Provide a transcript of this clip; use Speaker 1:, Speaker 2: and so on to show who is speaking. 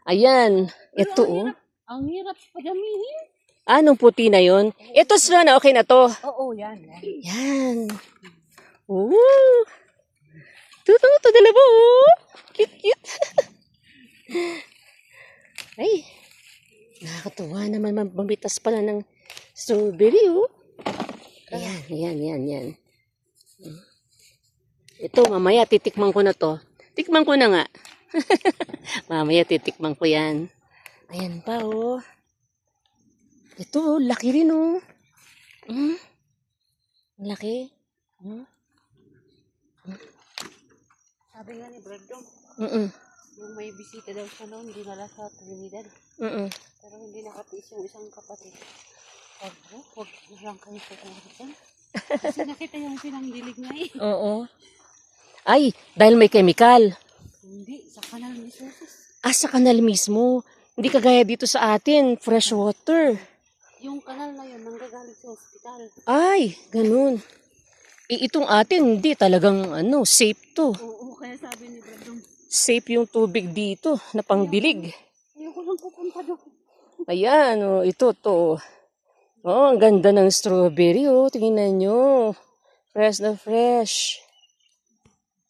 Speaker 1: Ayan. Ito, oh.
Speaker 2: Ang hirap padamihin.
Speaker 1: Anong puti na yon? Ito, Srona, okay na to.
Speaker 2: Oo, yan.
Speaker 1: Yan. Oo. Ito, dalawa, oh. Cute, cute. Ay. Nakakatuwa naman mamitas pala ng strawberry, oh. Ayan. Ito, mamaya titikman ko na to. Tikman ko na nga. Mamaya titikman ko yan. Ayan pa, oh. Ito, laki rin, oh. Laki.
Speaker 2: Sabi nga ni Bradong,
Speaker 1: Mm-mm.
Speaker 2: yung may bisita daw siya noon, dinala sa Trinidad.
Speaker 1: Mm-mm.
Speaker 2: Pero hindi nakatiis yung isang kapatid. Huwag lang kayo pupunta. Kasi nakita yung pinangdilig niya eh.
Speaker 1: Oo. Ay, dahil may chemical.
Speaker 2: Hindi, sa kanal ni Jesus.
Speaker 1: Sa kanal mismo. Hindi kagaya dito sa atin, fresh water.
Speaker 2: Yung kanal na yun, nanggagaling sa hospital.
Speaker 1: Ay, ganun. Itong atin, hindi talagang safe to.
Speaker 2: Oo, kaya sabi ni Bradong,
Speaker 1: Safe yung tubig dito na pangdilig.
Speaker 2: ayoko lang pupunta doon.
Speaker 1: Ayan, ito to. Oh, ang ganda ng strawberry, oh. Tingnan nyo. Fresh na fresh.